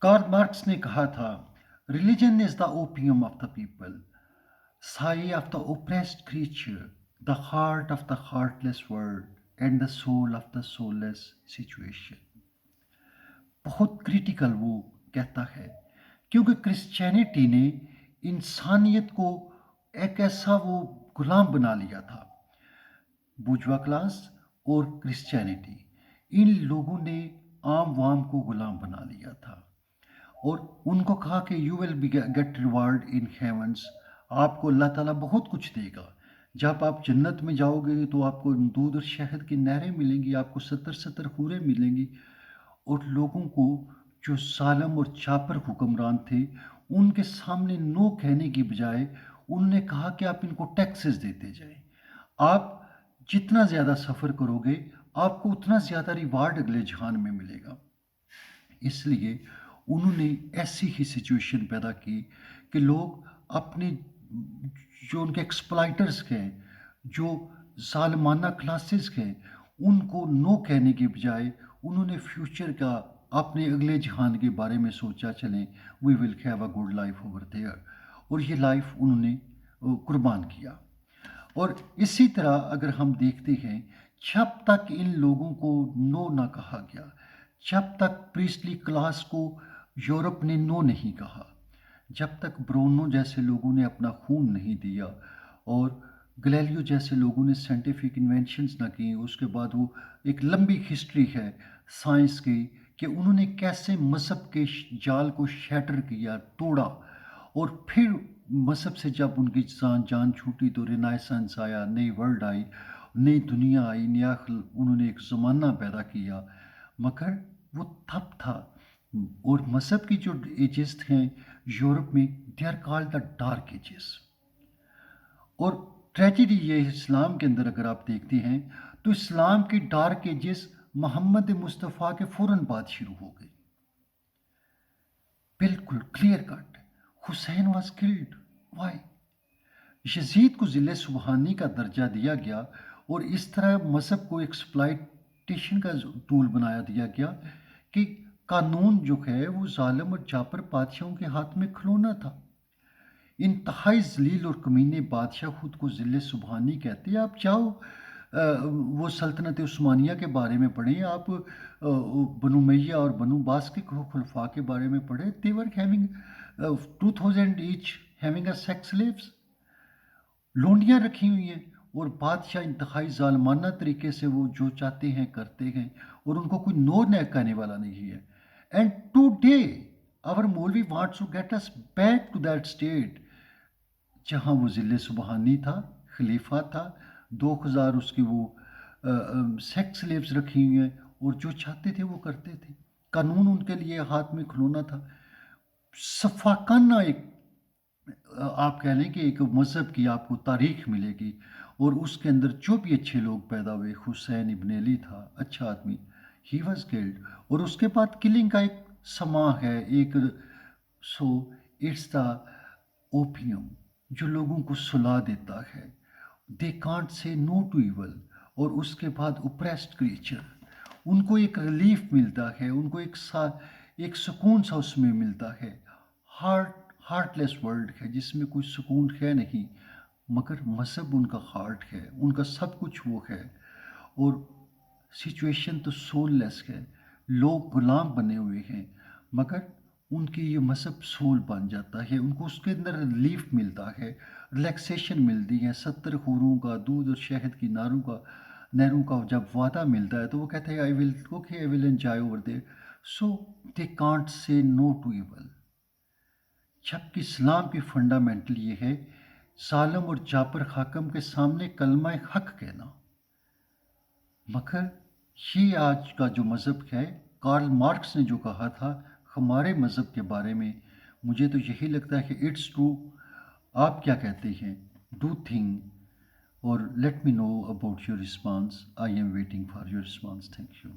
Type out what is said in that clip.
Karl Marx ने कहा था, religion is the opium of the people, sigh of the oppressed creature, the heart of the heartless world, and the soul of the soulless situation. बहुत critical वो कहता है, क्योंकि Christianity ने इंसानियत को एक ऐसा वो गुलाम बना लिया था। बुर्जुआ क्लास और क्रिश्चियनिटी, इन लोगों ने आम वाम को गुलाम बना लिया था और उनको कहा कि you will be get reward in heavens, आपको अल्लाह ताला बहुत कुछ देगा। जब आप जन्नत में जाओगे तो आपको दूध और शहद की नहरें मिलेंगी, आपको 70 हूरें मिलेंगी। और लोगों को, जो सालम और चापर हुक्मरान थे, उनके सामने नो कहने की बजाय उन्होंने कहा कि आप इनको टैक्सेस देते जाएं। आप जितना ज़्यादा सफ़र करोगे, आपको उतना ज़्यादा रिवार्ड अगले जहान में मिलेगा। इसलिए उन्होंने ऐसी ही सिचुएशन पैदा की कि लोग अपने, जो उनके एक्सप्लाइटर्स हैं, जो ज़ालिमाना क्लासेस हैं, उनको नो कहने के बजाय उन्होंने फ्यूचर का, अपने अगले जहान के बारे में सोचा, चलें we will have a good life over there, और ये लाइफ उन्होंने कुर्बान किया। और इसी तरह अगर हम देखते हैं, जब तक इन लोगों को नो ना कहा गया, जब तक प्रीस्टली क्लास को यूरोप ने नो नहीं कहा, जब तक ब्रोनो जैसे लोगों ने अपना खून नहीं दिया और गैलीलियो जैसे लोगों ने साइंटिफिक इन्वेंशंस ना की, उसके बाद वो एक लंबी हिस्ट्री है साइंस की कि उन्होंने कैसे मज़हब के जाल को शैटर किया, तोड़ा, और फिर मज़हब से जब उनकी जान छूटी तो रिनाइसेंस आया, नई वर्ल्ड आई, नई दुनिया आई, नया उन्होंने एक ज़माना पैदा किया। मगर वो तब था, और मज़हब की जो एजेस हैं यूरोप में, they are called the dark ages. और ट्रेजेडी ये इस्लाम के अंदर अगर आप देखते हैं तो इस्लाम की डार्क एजेस मोहम्मद मुस्तफ़ा के फ़ौरन बाद शुरू हो गई, बिल्कुल clear cut. Hussain was killed, why? Yazid को ज़िले सुबहानी का दर्जा दिया गया और इस तरह मज़हब को एक्सप्लाइटेशन का टूल बनाया दिया गया कि कानून जो है वो जालिम और जाबर बादशाहों के हाथ में खिलौना था। इंतहाई ज़लील और कमीने बादशाह खुद को ज़िले सुबहानी कहते हैं। आप चाहो वो सल्तनत उस्मानिया के बारे में पढ़ें, आप बनु उमय्या और बनु बास के खुलफा के बारे में पढ़ें, they were having 2000 each having a sex slaves, लोंडियाँ रखी हुई हैं, और बादशाह इंतहाई ज़ालिमाना तरीके से वो जो चाहते हैं करते हैं, और उनको कोई नो न कहने वाला नहीं है। And today our maulvi wants to get us back to that state जहाँ वो ज़िले सुबहानी था, खलीफा था, 2000 उसकी वो सेक्स स्लेव्स रखी हुई हैं, और जो चाहते थे वो करते थे। कानून उनके लिए हाथ में खिलौना था। सफाकाना एक, आप कह लें कि एक मज़हब की आपको तारीख मिलेगी, और उसके अंदर जो भी अच्छे लोग पैदा हुए, हुसैन इब्न अली था, अच्छा आदमी, ही वॉज किल्ड, और उसके बाद किलिंग का एक समा है, एक, सो इट्स द ओपियम जो लोगों को सुला देता है, they can't say no to evil. और उसके बाद ओप्रेस्ड क्रीचर, उनको एक रिलीफ मिलता है, उनको एक सुकून सा उसमें मिलता है। हार्टलेस वर्ल्ड है जिसमें कोई सुकून है नहीं, मगर मज़हब उनका हार्ट है, उनका सब कुछ वो है। और सिचुएशन तो सोललेस है, लोग गुलाम बने हुए हैं, मगर उनकी ये मज़हब सोल बन जाता है, उनको उसके अंदर रिलीफ मिलता है, रिलैक्सेशन मिलती है। 70 हूरों का, दूध और शहद की नहरों का जब वादा मिलता है तो वो कहते हैं I will enjoy over there, so they can't say no to evil. जबकि इस्लाम की फंडामेंटल ये है, सालम और जाबर हाकम के सामने कलमा हक कहना। मगर ये आज का जो मज़हब है, कार्ल मार्क्स ने जो कहा था हमारे मज़हब के बारे में, मुझे तो यही लगता है कि इट्स ट्रू। आप क्या कहते हैं? डू थिंक और let me know about your response. I am waiting for your response. Thank you.